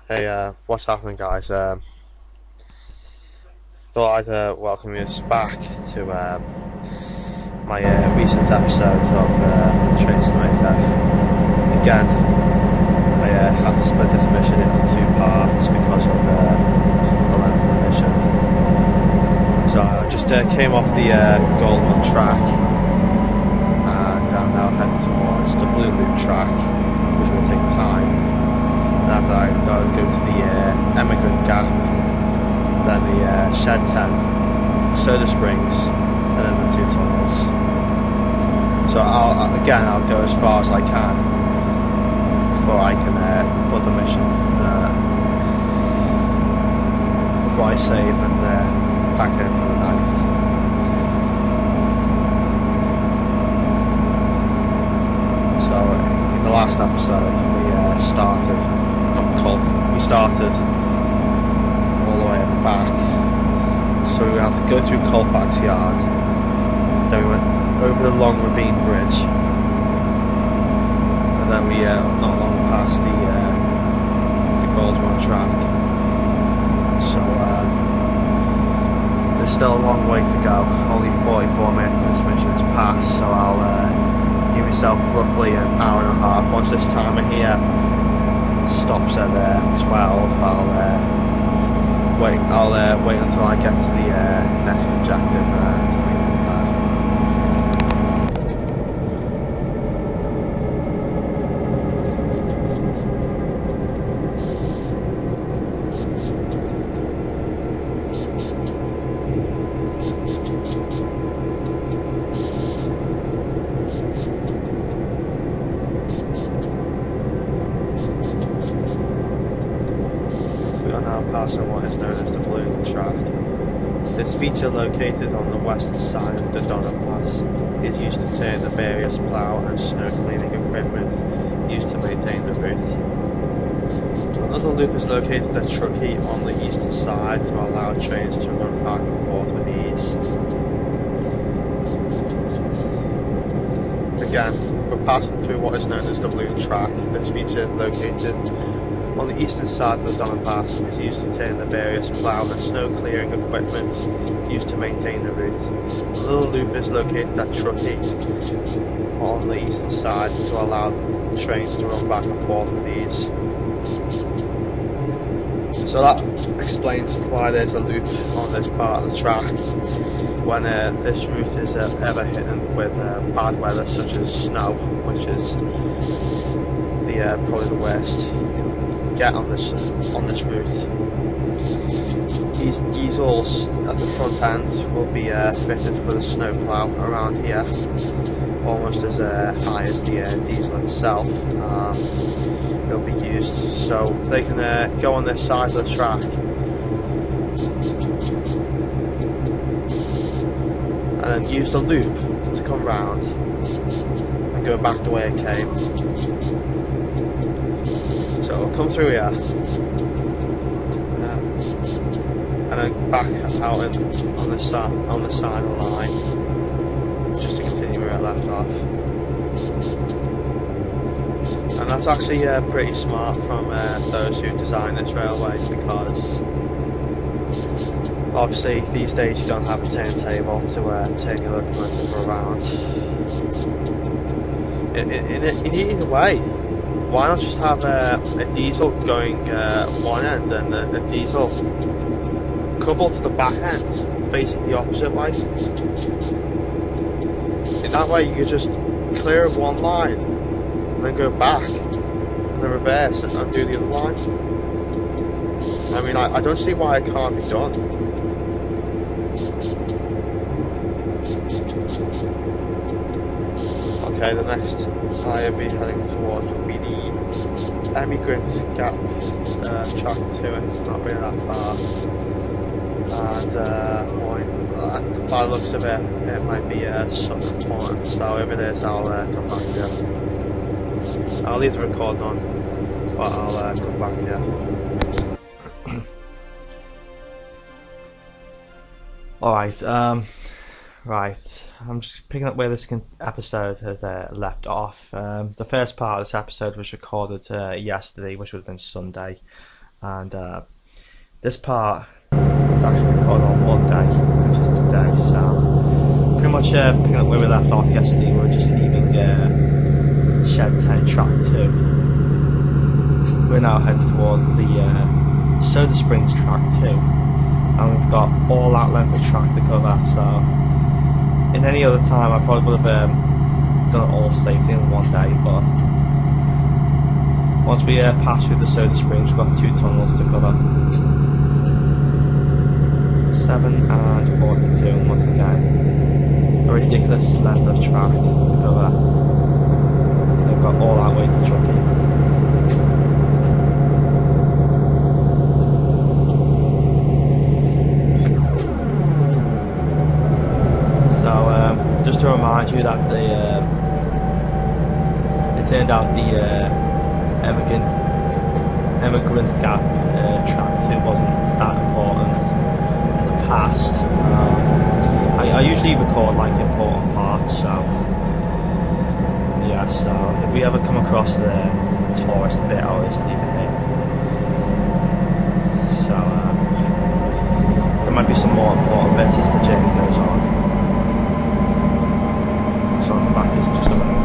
Hey, what's happening, guys? Thought I'd welcome you back to my recent episode of Train Simulator. Again, I have to split this mission into two parts because of the length of the mission. So I just came off the Goldman track, and I'm now heading towards the Blue Loop track, which will take time. And after that, I've got to go to the Emigrant Gap, then the Shed 10, Soda Springs, and then the two tunnels. So I'll go as far as I can before I can put the mission, before I save and pack in for the night. So in the last episode we started all the way at the back, so we had to go through Colfax Yard, then we went over the Long Ravine Bridge, and then we not long past the Goldman track. So there's still a long way to go, only 44 minutes of this mission has passed, so I'll give myself roughly an hour and a half. Once this timer here stops at 12, I'll wait until I get to the next objective to leave it there. We are now passing what is known as the Blue Track. This feature, located on the western side of the Donner Pass, is used to turn the various plough and snow cleaning equipment used to maintain the route. Another loop is located at Truckee on the eastern side to allow trains to run back and forth with ease. Again, we're passing through what is known as the Blue Track. This feature, located on the eastern side of the Donner Pass, is used to turn the various plough and snow clearing equipment used to maintain the route. The little loop is located at Truckee on the eastern side to allow trains to run back and forth with ease. So that explains why there's a loop on this part of the track when this route is ever hidden with bad weather such as snow, which is probably the worst get on this route. These diesels at the front end will be fitted with a snowplow around here, almost as high as the diesel itself. They'll be used so they can go on this side of the track and then use the loop to come round and go back the way it came. So it'll come through here, and then back out on the side of the line, just to continue where it left off. And that's actually pretty smart from those who designed this railway, because obviously these days you don't have a turntable to turn your locomotive around. In either way, why not just have a diesel going one end and a diesel coupled to the back end facing the opposite way? In that way you could just clear one line and then go back and then reverse and do the other line. I mean, I don't see why it can't be done. Okay, the next I'll be heading towards will be the Emigrant Gap track 2, and it's not really that far. And by the looks of it, it might be something important. So if it is, I'll come back to you. I'll leave the recording on, but I'll come back to you. Alright, right, I'm just picking up where this episode has left off. The first part of this episode was recorded yesterday, which would have been Sunday, and this part is actually recorded on one day, which is today. So pretty much picking up where we left off yesterday. We were just leaving Shed 10 Track 2. We're now heading towards the Soda Springs Track 2, and we've got all that length of track to cover. So in any other time I probably would have done it all safely in one day, but once we pass through the Soda Springs, we've got 2 tunnels to cover. 7 and 42, and once again a ridiculous length of track to cover. They've got all that way to Chucky. So just to remind you that it turned out the Emigrant Gap Track 2 wasn't that important in the past. I usually record like important parts, so yeah, so if we ever come across the tourist bit, I'll just leave it here. So there might be some more important bits as the journey goes on. So I'll come back to this in just a minute.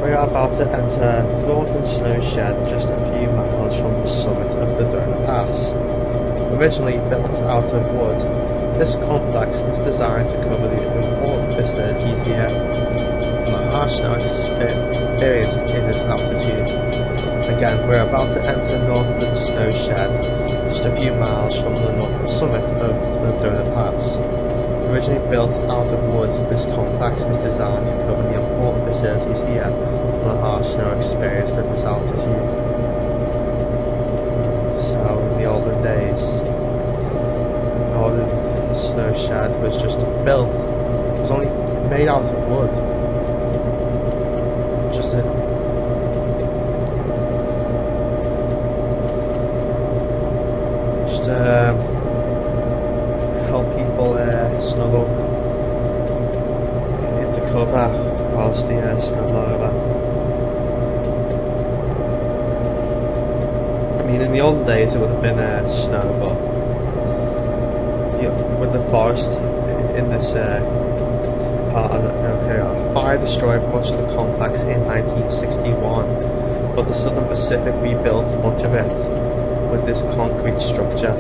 We are about to enter Northern Snow Shed, just a few miles from the summit of the Dona Pass. Originally built out of wood, this complex is designed to cover the important facilities here from the harsh snow experienced in this altitude. Again, we're about to enter Northern Snow Shed, just a few miles from the northern summit of the Dona Pass. Originally built out of wood, this complex is designed to cover the important facilities here from the harsh snow experienced at this altitude. So in the olden days, Northern Snow Shed was just built, it was only made out of wood. Just it. Just help people snuggle into cover whilst the snow blow over. I mean, in the olden days it would have been snow, but with the forest in this part of the area, fire destroyed much of the complex in 1961, but the Southern Pacific rebuilt much of it with this concrete structure.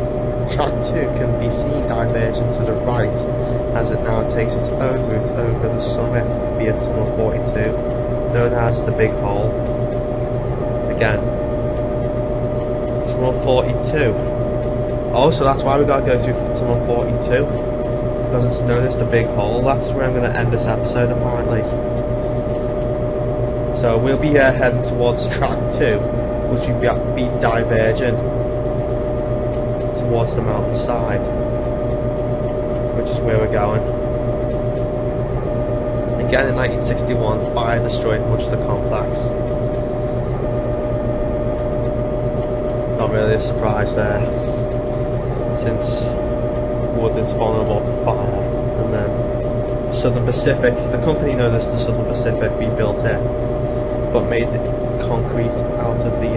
Track 2 can be seen diverging to the right as it now takes its own route over the summit via Tunnel 42, known as the Big Hole. Again, Tunnel 42. Oh, so that's why we gotta go through Tunnel 42, because it's known as the Big Hole. That's where I'm going to end this episode apparently. So we'll be heading towards Track 2, which will be diverging towards the mountainside, which is where we're going. Again, in 1961, fire destroyed much of the complex. Not really a surprise there, since wood is vulnerable to fire. And then Southern Pacific, the company known as the Southern Pacific, rebuilt it, but made it concrete out of the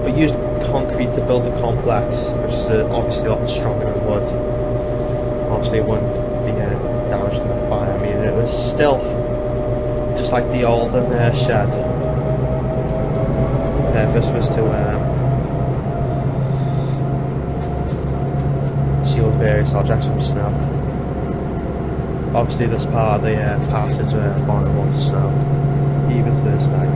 but used concrete to build the complex, which is obviously a lot stronger than wood. Obviously it wouldn't be damaged in the fire. I mean, it was still just like the olden shed. The purpose was to shield various objects from snow. Obviously this part of the passage are vulnerable to snow, even to this day.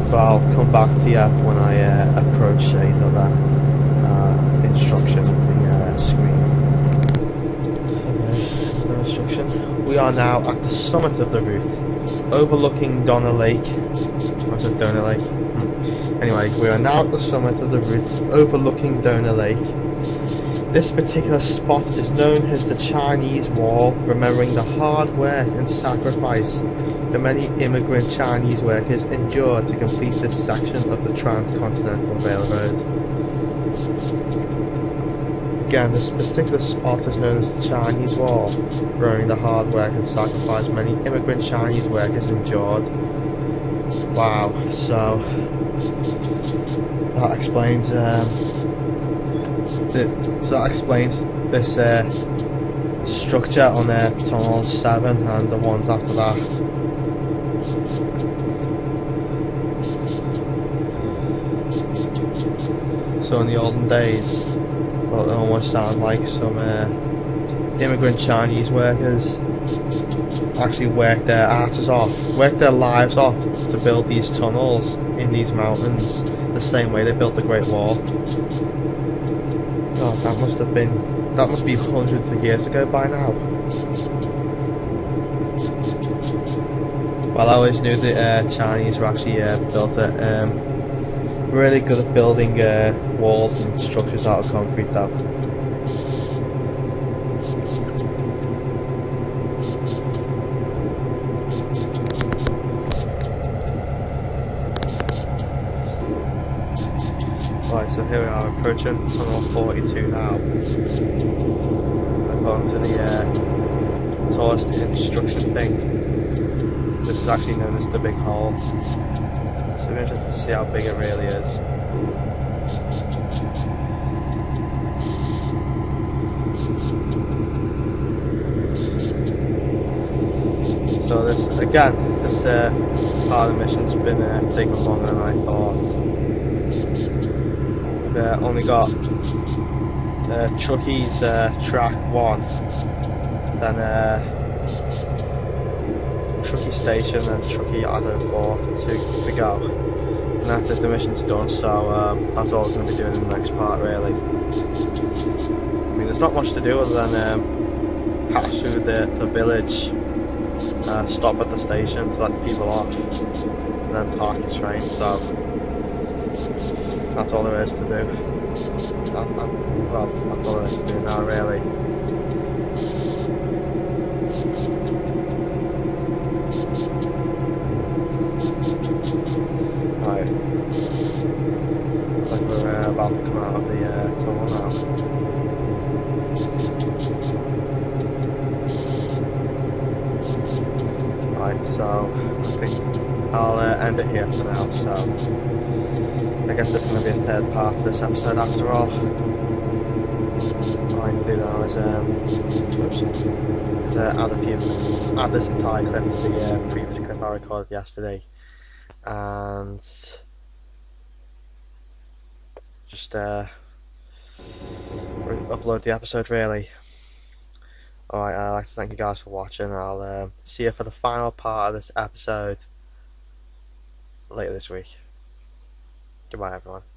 So I'll come back to you when I approach another instruction on the screen. Okay, no instruction. We are now at the summit of the route, overlooking Donna Lake. I said Donna Lake. Anyway, we are now at the summit of the route, overlooking Donna Lake. This particular spot is known as the Chinese Wall, remembering the hard work and sacrifice the many immigrant Chinese workers endured to complete this section of the Transcontinental Railroad. Again, this particular spot is known as the Chinese Wall, ruining the hard work and sacrifice many immigrant Chinese workers endured. Wow, so that explains this structure on Tunnel 7 and the ones after that. So in the olden days, well, it almost sounded like some immigrant Chinese workers actually worked their asses off, worked their lives off to build these tunnels in these mountains, the same way they built the Great Wall. God, that must be hundreds of years ago by now. Well, I always knew the Chinese were actually built it. Really good at building walls and structures out of concrete though. Right, so here we are approaching Tunnel 42 now. We're going to the tourist instruction thing. This is actually known as the Big Hole. So we're interested to see how big it really is. So this part of the mission's been taking longer than I thought. We've only got Truckee's track 1, then Truckee Station and Truckee Addo 4 to go. And that's it, the mission's done, so that's all we're going to be doing in the next part really. I mean, there's not much to do other than pass through the village, stop at the station to let people off, and then park the train, so that's all there is to do. Well, that's all there is to do now really. Right, looks like we're about to come out of the tunnel now. Right, so I think I'll end it here for now, so I guess there's going to be a third part to this episode after all. What I can do now is add this entire clip to the previous clip I recorded yesterday, and just upload the episode really. Alright, I'd like to thank you guys for watching. I'll see you for the final part of this episode later this week. Goodbye everyone.